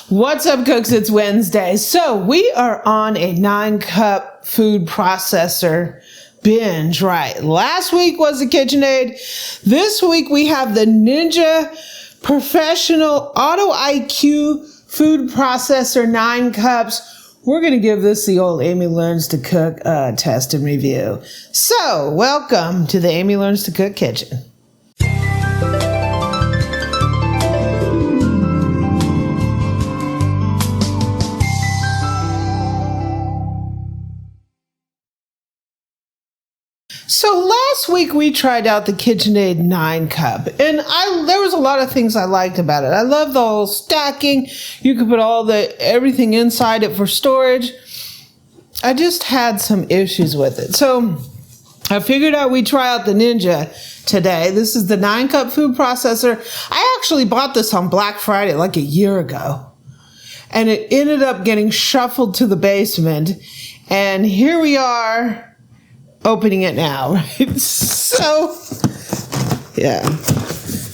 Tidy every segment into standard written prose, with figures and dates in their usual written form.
What's up, cooks? It's Wednesday. So we are on a 9-cup food processor binge, right? Last week was the KitchenAid. This week we have the Ninja Professional Auto IQ food processor, 9 cups. We're going to give this the old Amy Learns to Cook test and review. So welcome to the Amy Learns to Cook kitchen. So last week we tried out the KitchenAid 9-cup, and there was a lot of things I liked about it. I love the whole stacking. You could put everything inside it for storage. I just had some issues with it. So I figured out we'd try out the Ninja today. This is the 9-cup food processor. I actually bought this on Black Friday like a year ago, and it ended up getting shuffled to the basement, and here we are opening it now, right? So, yeah,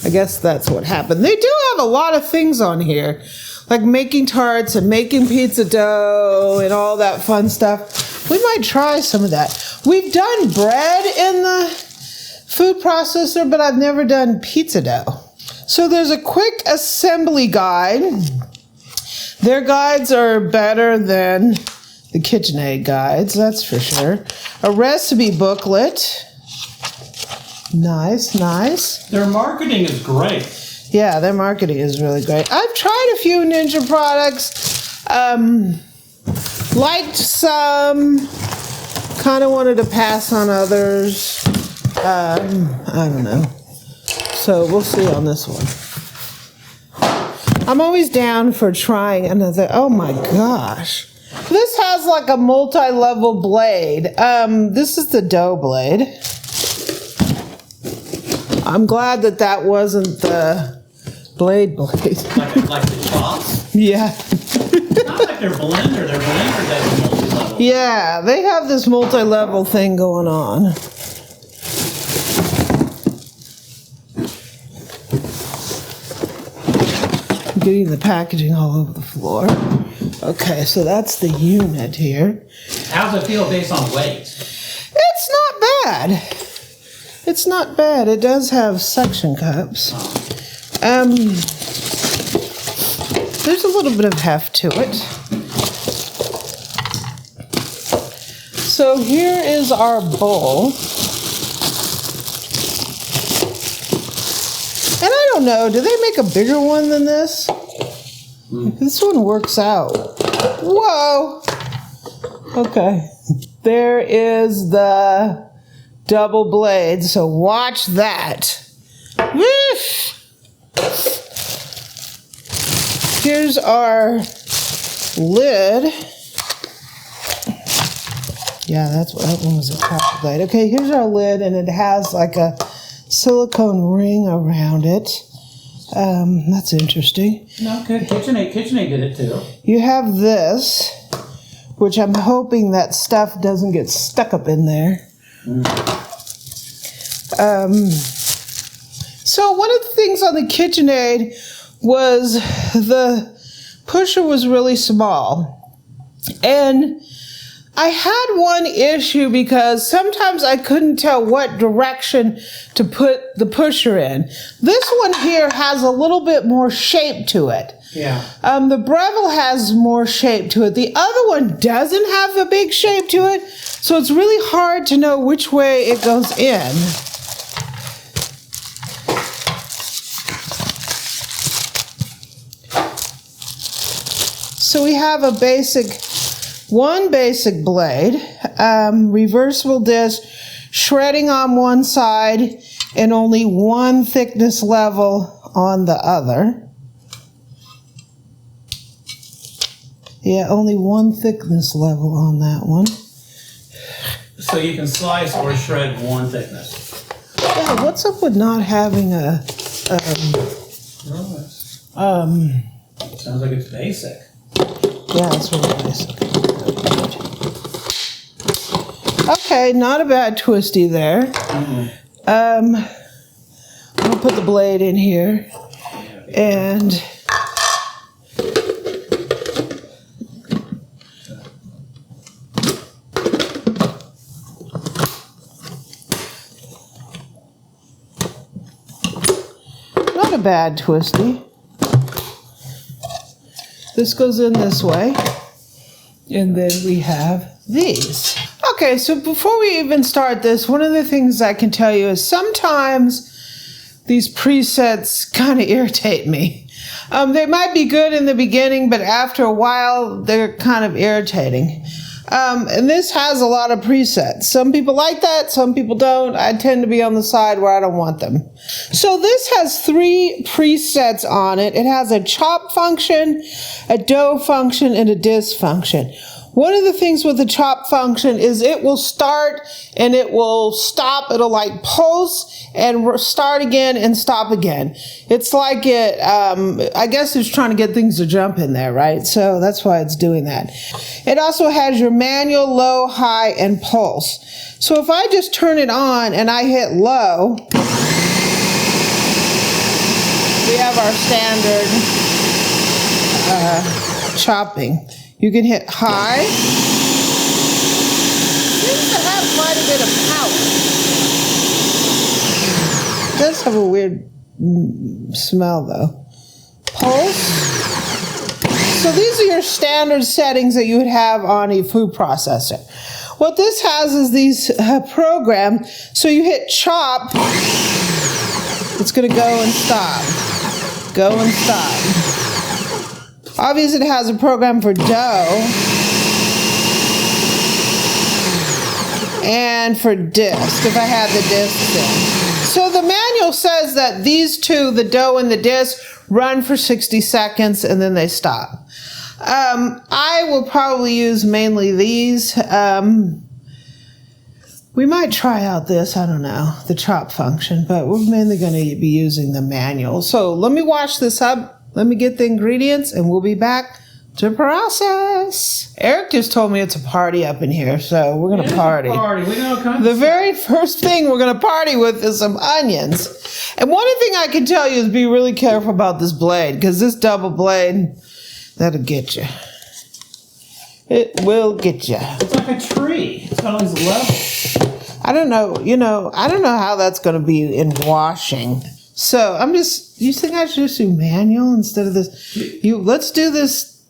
I guess that's what happened. They do have a lot of things on here, like making tarts and making pizza dough and all that fun stuff. We might try some of that. We've done bread in the food processor, but I've never done pizza dough. So there's a quick assembly guide. Their guides are better than the KitchenAid guides, that's for sure. A recipe booklet. Nice, nice. Their marketing is great. Yeah, their marketing is really great. I've tried a few Ninja products. Liked some. Kind of wanted to pass on others. I don't know. So we'll see on this one. I'm always down for trying another. Oh my gosh. This has like a multi-level blade. This is the dough blade. I'm glad that wasn't the blade. Like the chops? Yeah. Not like their blender. Their blender does multi-level. Yeah, they have this multi-level thing going on. I'm getting the packaging all over the floor. Okay, so that's the unit here. How's it feel based on weight? It's not bad. It's not bad. It does have suction cups. There's a little bit of heft to it. So here is our bowl. And I don't know, do they make a bigger one than this? This one works out. Whoa! Okay. There is the double blade, so watch that. Whoosh! Here's our lid. Yeah, that one was a copper blade. Okay, here's our lid, and it has like a silicone ring around it. That's interesting. No, good. KitchenAid did it too. You have this, which I'm hoping that stuff doesn't get stuck up in there. So one of the things on the KitchenAid was the pusher was really small. And I had one issue because sometimes I couldn't tell what direction to put the pusher in. This one here has a little bit more shape to it. Yeah. The Breville has more shape to it. The other one doesn't have a big shape to it, so it's really hard to know which way it goes in. So we have one basic blade, reversible disc, shredding on one side, and only one thickness level on the other. Yeah, only one thickness level on that one. So you can slice or shred one thickness. Yeah, what's up with not having a sounds like it's basic. Yeah, it's really basic. Okay, not a bad twisty there. I'm gonna put the blade in here, and bad twisty. This goes in this way. And then we have these. Okay, so before we even start this, one of the things I can tell you is sometimes these presets kind of irritate me. They might be good in the beginning, but after a while, they're kind of irritating. And this has a lot of presets. Some people like that, some people don't. I tend to be on the side where I don't want them. So this has 3 presets on it. It has a chop function, a dough function, and a disk function. One of the things with the chop function is it will start and it will stop. It'll like pulse and start again and stop again. It's like it, I guess it's trying to get things to jump in there, right? So that's why it's doing that. It also has your manual, low, high, and pulse. So if I just turn it on and I hit low, we have our standard chopping. You can hit high. Seems to have quite a bit of power. It does have a weird smell though. Pulse. So these are your standard settings that you would have on a food processor. What this has is these programs. So you hit chop, it's going to go and stop. Go and stop. Obviously, it has a program for dough and for disk, if I had the disc in. So the manual says that these two, the dough and the disk, run for 60 seconds and then they stop. I will probably use mainly these. We might try out this, I don't know, the chop function, but we're mainly going to be using the manual. So let me wash this up. Let me get the ingredients and we'll be back to process. Eric just told me it's a party up in here, so we're going to party. The very first thing we're going to party with is some onions. And one thing I can tell you is be really careful about this blade, because this double blade, that'll get you. It will get you. It's like a tree. It's got all these levels. I don't know, I don't know how that's going to be in washing. So you think I should just do manual instead of this? Let's do this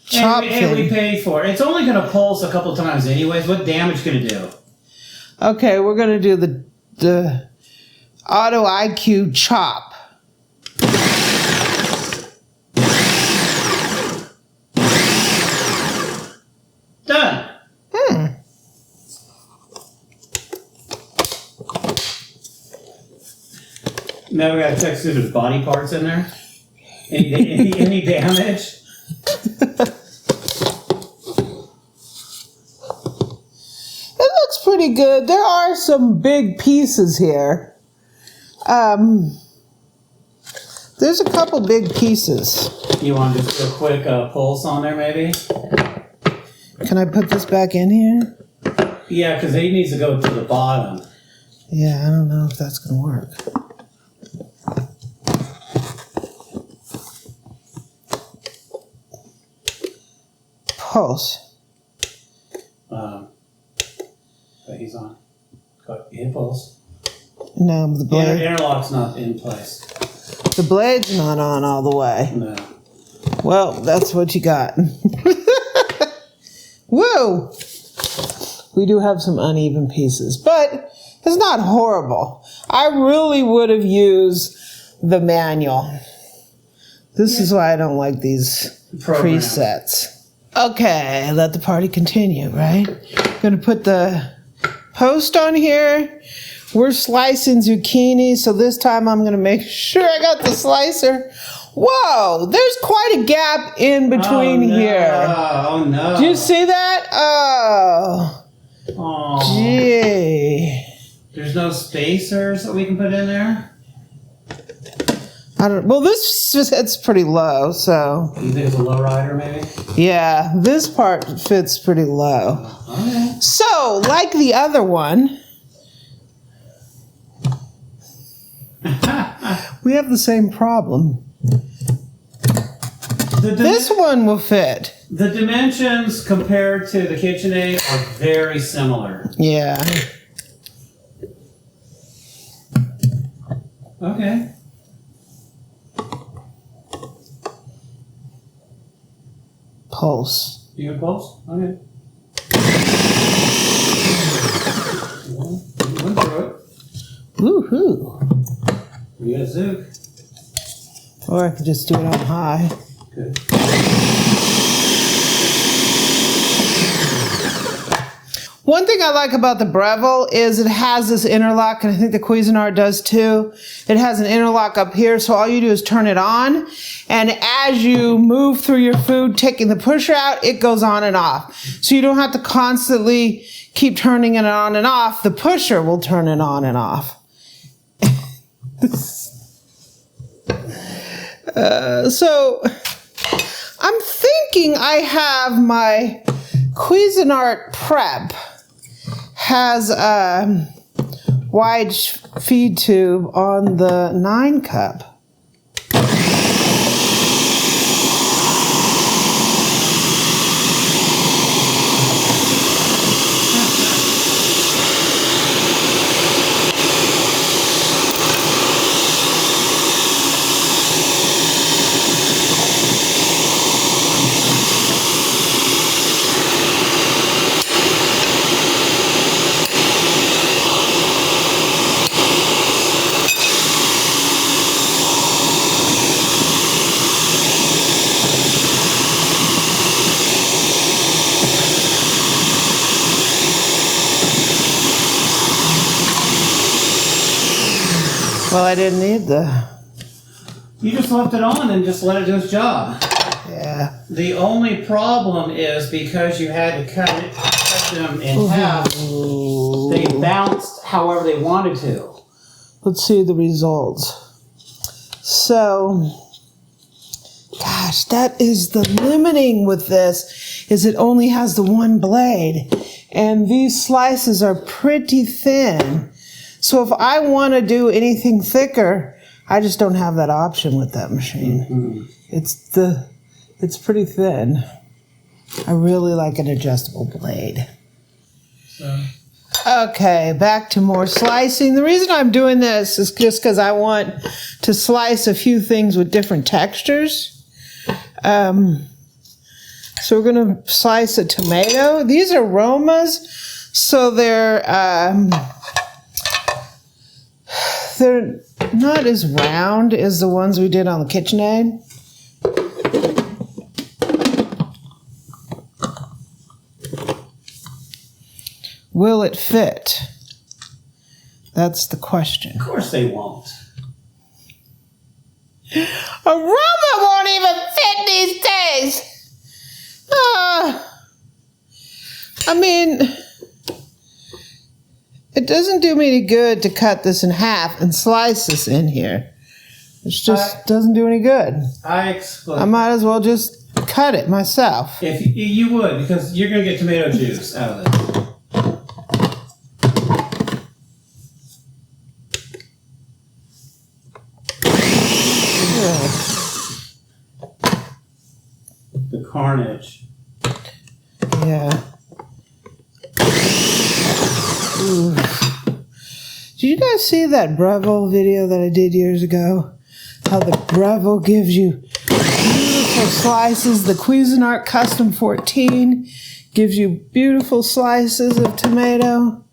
chop thing. And we paid for it. It's only going to pulse a couple times anyways. What damage can it do? Okay, we're going to do the Auto IQ chop. Done. Now we got to check through the body parts in there. Any damage? It looks pretty good. There are some big pieces here. There's a couple big pieces. You want to just do a quick pulse on there, maybe? Can I put this back in here? Yeah, because it needs to go to the bottom. Yeah, I don't know if that's going to work. Pulse. But he's on. Hit pulse. No, the blade. Interlock's not in place. The blade's not on all the way. No. Well, that's what you got. Whoa! We do have some uneven pieces, but it's not horrible. I really would have used the manual. This is why I don't like these presets. Okay, let the party continue, right? I'm going to put the post on here. We're slicing zucchini, so this time I'm going to make sure I got the slicer. Whoa, there's quite a gap in between here. Oh, no. Do you see that? Oh. Gee. There's no spacers that we can put in there? Well, this it's pretty low, so. You think it's a low rider, maybe? Yeah, this part fits pretty low. Okay. So, like the other one, we have the same problem. This one will fit. The dimensions compared to the KitchenAid are very similar. Yeah. Okay. pulse. You got pulse? Okay. Well, you went through it. Woohoo! You got Zook. Or I could just do it on high. Good. One thing I like about the Breville is it has this interlock, and I think the Cuisinart does too. It has an interlock up here, so all you do is turn it on, and as you move through your food, taking the pusher out, it goes on and off. So you don't have to constantly keep turning it on and off. The pusher will turn it on and off. So I'm thinking I have my Cuisinart Prep has a wide feed tube on the 9 cup. Well, I didn't need the... You just left it on and just let it do its job. Yeah. The only problem is because you had to cut them in half, they bounced however they wanted to. Let's see the results. So, gosh, that is the limiting with this, is it only has the one blade. And these slices are pretty thin. So if I want to do anything thicker, I just don't have that option with that machine. Mm-hmm. It's pretty thin. I really like an adjustable blade. Okay, back to more slicing. The reason I'm doing this is just because I want to slice a few things with different textures. So we're going to slice a tomato. These are Romas, so they're not as round as the ones we did on the KitchenAid. Will it fit? That's the question. Of course they won't. A Roma won't even fit these days. I mean, it doesn't do me any good to cut this in half and slice this in here. It just doesn't do any good. I might as well just cut it myself. If you would, because you're going to get tomato juice out of it. The carnage. Yeah. Ooh. Did you guys see that Breville video that I did years ago? How the Breville gives you beautiful slices. The Cuisinart Custom 14 gives you beautiful slices of tomato.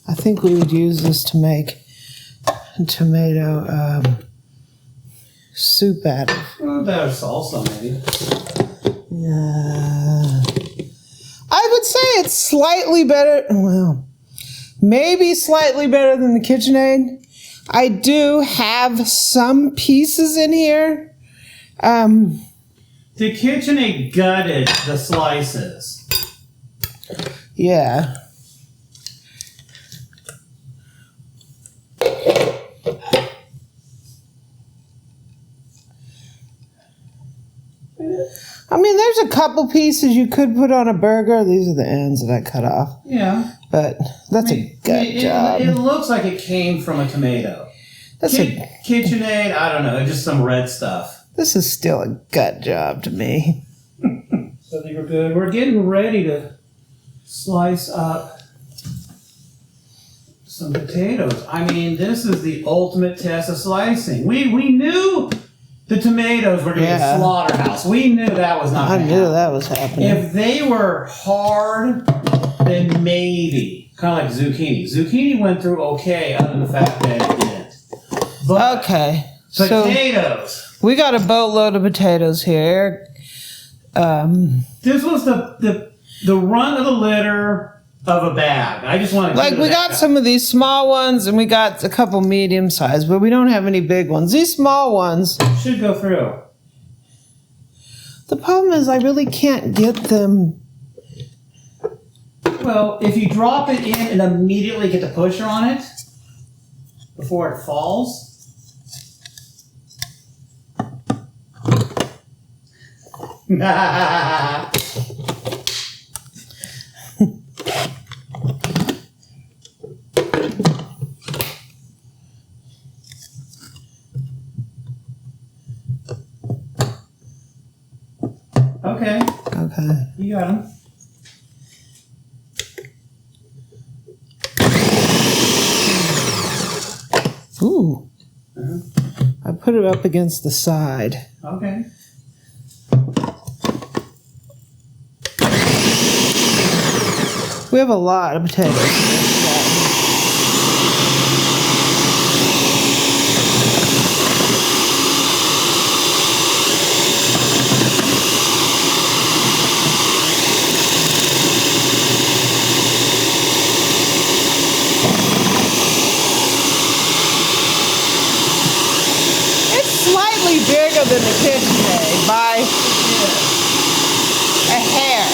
I think we would use this to make tomato soup out of. Well, better salsa, maybe. Yeah. I would say it's slightly better. Well, maybe slightly better than the KitchenAid. I do have some pieces in here. The KitchenAid gutted the slices. Yeah. I mean, there's a couple pieces you could put on a burger. These are the ends that I cut off. Yeah. But that's a good job. It looks like it came from a tomato. KitchenAid, I don't know, just some red stuff. This is still a gut job to me. So I think we're good. We're getting ready to slice up some potatoes. I mean, this is the ultimate test of slicing. We knew the the tomatoes were going to be a slaughterhouse. We knew that was not going to happen. I knew that was happening. If they were hard, then maybe. Kind of like zucchini. Zucchini went through okay, other than the fact that it didn't. But okay. Potatoes. So we got a boatload of potatoes here. This was the run of the litter of a bag. I just want to we got some of these small ones and we got a couple medium sized, but we don't have any big ones. These small ones should go through. The problem is I really can't get them. Well, if you drop it in and immediately get the pusher on it before it falls. Okay. You got them. Ooh. I put it up against the side. Okay. We have a lot of potatoes. Bigger than the KitchenAid by a hair.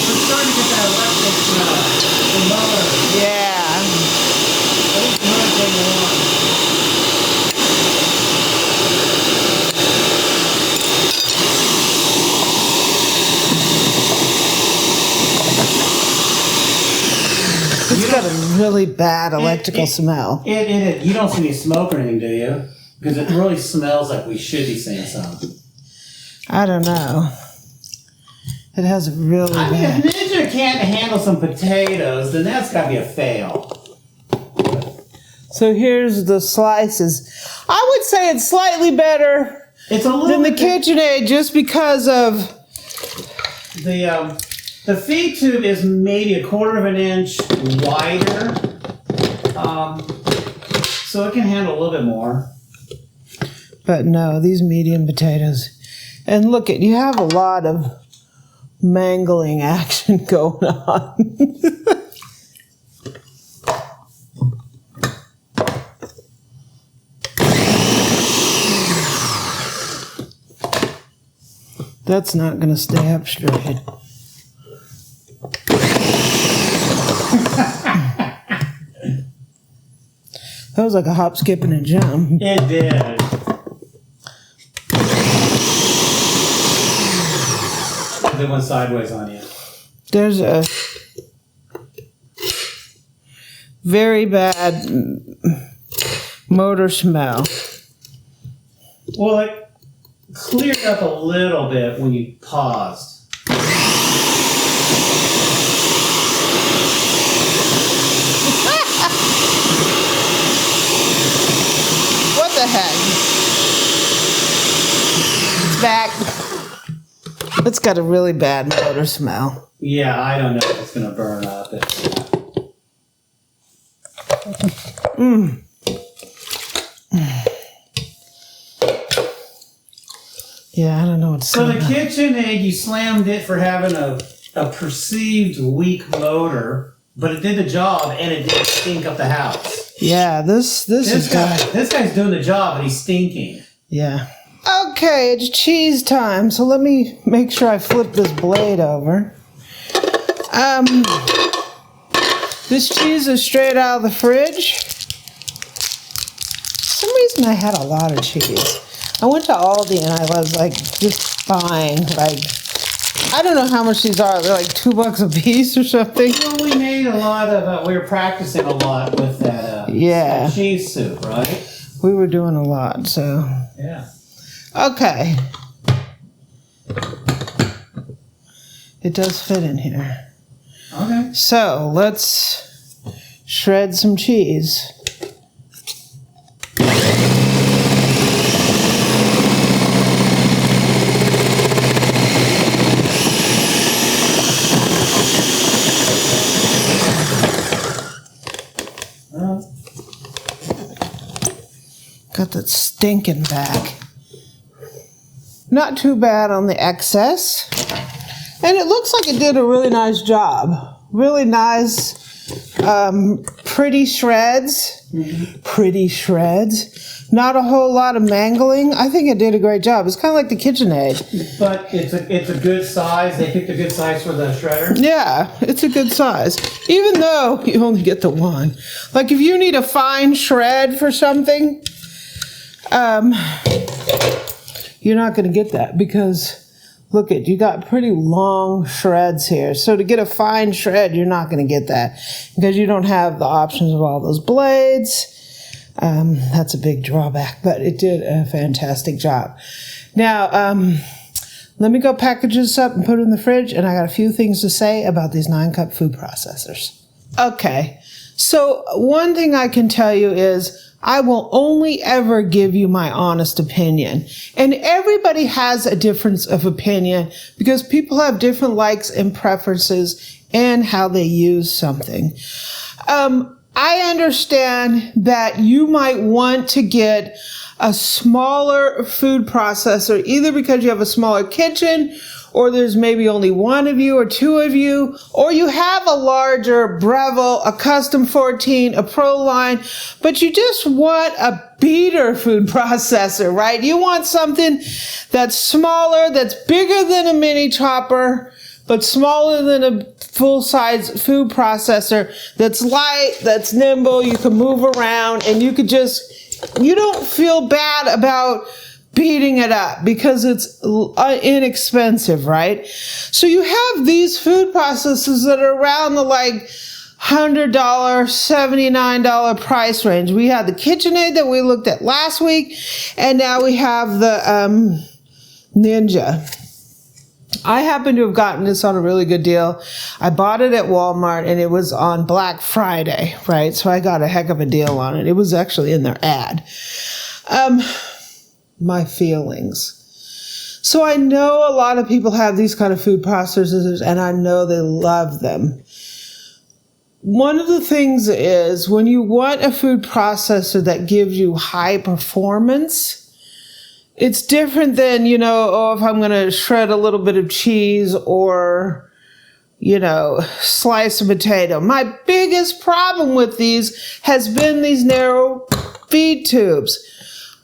We're starting to get that electric smell. The motor. Yeah. At least motor's going on. It's got a really bad electrical smell. You don't see any smoke or anything, do you? Because it really smells like we should be seeing something. I don't know. It has really bad. If Ninja can't handle some potatoes, then that's got to be a fail. So here's the slices. I would say it's slightly better than the KitchenAid just because of the feed tube is maybe 1/4 of an inch wider, so it can handle a little bit more. But no, these medium potatoes. And look, you have a lot of mangling action going on. That's not going to stay up straight. That was like a hop, skip, and a jump. It did. They went sideways on you. There's a very bad motor smell. Well, it cleared up a little bit when you paused. What the heck? It's back. It's got a really bad motor smell. Yeah, I don't know if it's going to burn up. Yeah, I don't know what's going on. So the KitchenAid, you slammed it for having a perceived weak motor, but it did the job and it didn't stink up the house. Yeah, this guy's doing the job and he's stinking. Yeah. Okay, it's cheese time. So let me make sure I flip this blade over. This cheese is straight out of the fridge. For some reason I had a lot of cheese. I went to Aldi and I was like just buying I don't know how much these are. They're like $2 a piece or something. Well, we made a lot of. We were practicing a lot with that. That cheese soup, right? We were doing a lot, so. Yeah. Okay. It does fit in here. Okay. So let's shred some cheese. Got that stinking back. Not too bad on the excess. And it looks like it did a really nice job. Really nice, pretty shreds. Mm-hmm. Pretty shreds. Not a whole lot of mangling. I think it did a great job. It's kind of like the KitchenAid. But it's a good size. They picked a good size for the shredder. Yeah, it's a good size. Even though you only get the one. Like if you need a fine shred for something, you're not going to get that because look at, you got pretty long shreds here. So to get a fine shred, you're not going to get that because you don't have the options of all those blades. That's a big drawback, but it did a fantastic job. Now, let me go package this up and put it in the fridge, and I got a few things to say about these 9-cup food processors. Okay, so one thing I can tell you is I will only ever give you my honest opinion. And everybody has a difference of opinion because people have different likes and preferences and how they use something. I understand that you might want to get a smaller food processor, either because you have a smaller kitchen, or there's maybe only one of you or two of you, or you have a larger Breville, a Custom 14, a Pro line, but you just want a beater food processor, right? You want something that's smaller, that's bigger than a mini chopper, but smaller than a full-size food processor, that's light, that's nimble, you can move around, and you could just, you don't feel bad about beating it up because it's inexpensive, right? So you have these food processors that are around the like $100, $79 price range. We had the KitchenAid that we looked at last week, and now we have the Ninja. I happen to have gotten this on a really good deal. I bought it at Walmart and it was on Black Friday, right? So I got a heck of a deal on it. It was actually in their ad. My feelings. So I know a lot of people have these kind of food processors and I know they love them. One of the things is when you want a food processor that gives you high performance, it's different than, you know, oh, if I'm going to shred a little bit of cheese or, you know, slice a potato. My biggest problem with these has been these narrow feed tubes.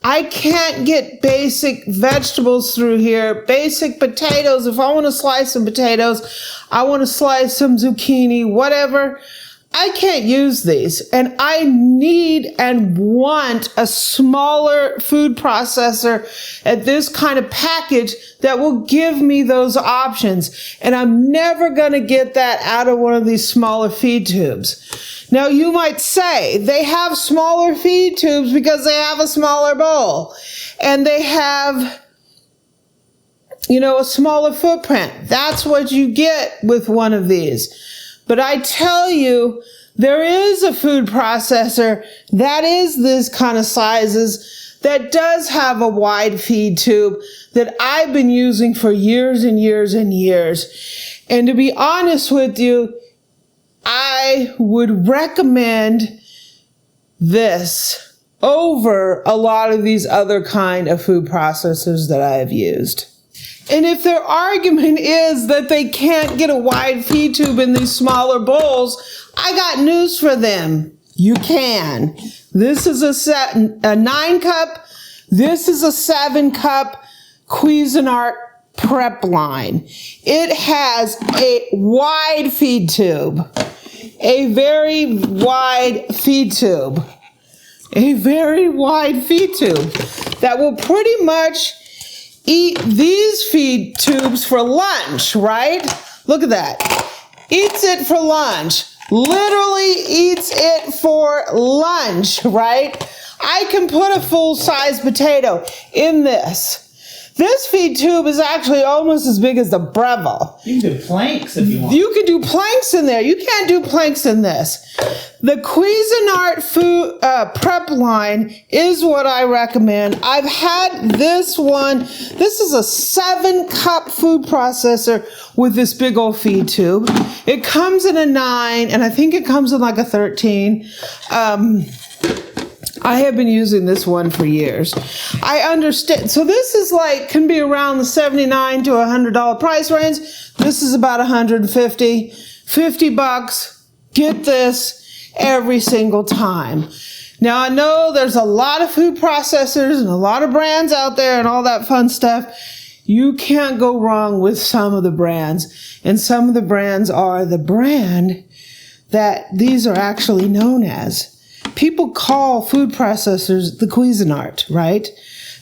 I can't get basic vegetables through here, basic potatoes. If I want to slice some potatoes, I want to slice some zucchini, whatever. I can't use these, and I need and want a smaller food processor at this kind of package that will give me those options. And I'm never going to get that out of one of these smaller feed tubes. Now, you might say they have smaller feed tubes because they have a smaller bowl and they have, you know, a smaller footprint. That's what you get with one of these. But I tell you, there is a food processor that is this kind of sizes that does have a wide feed tube that I've been using for years and years and years. And to be honest with you, I would recommend this over a lot of these other kind of food processors that I have used. And if their argument is that they can't get a wide feed tube in these smaller bowls, I got news for them. You can. This is a 9-cup. This is a 7-cup Cuisinart prep line. It has a wide feed tube. A very wide feed tube. A very wide feed tube that will pretty much eat these feed tubes for lunch, right? Look at that. Eats it for lunch. Literally eats it for lunch, right? I can put a full-size potato in this. This feed tube is actually almost as big as the Breville. You can do planks if you want. You can do planks in there. You can't do planks in this. The Cuisinart food prep line is what I recommend. I've had this one. This is a 7-cup food processor with this big old feed tube. It comes in a 9, and I think it comes in like a 13. I have been using this one for years. I understand. So this is like, can be around the $79 to $100 price range. This is about $150, $50. Get this every single time. Now I know there's a lot of food processors and a lot of brands out there and all that fun stuff. You can't go wrong with some of the brands. And some of the brands are the brand that these are actually known as. People call food processors the Cuisinart, right?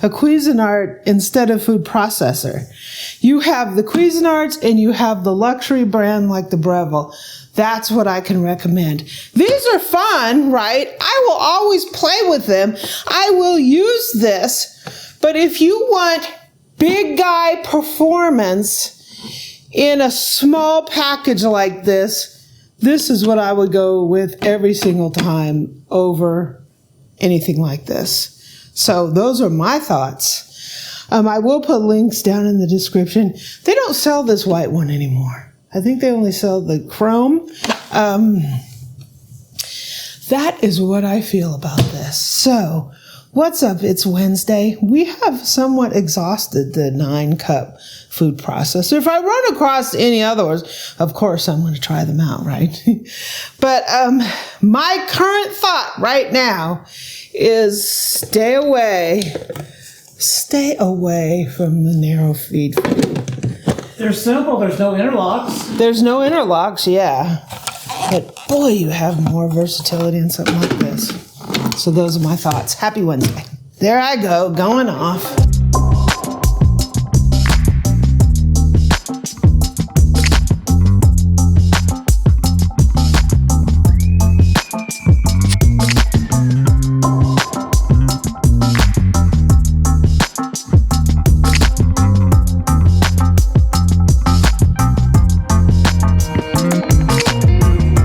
A Cuisinart instead of food processor. You have the Cuisinarts and you have the luxury brand like the Breville. That's what I can recommend. These are fun, right? I will always play with them. I will use this. But if you want big guy performance in a small package like this, this is what I would go with every single time over anything like this. So those are my thoughts. I will put links down in the description. They don't sell this white one anymore. I think they only sell the chrome. That is what I feel about this. So what's up? It's Wednesday. We have somewhat exhausted the 9-cup food processor. If I run across any others, of course, I'm going to try them out, right? But my current thought right now is stay away from the narrow feed. They're simple. There's no interlocks. There's no interlocks, yeah. But boy, you have more versatility in something like this. So those are my thoughts. Happy Wednesday. There I go, going off.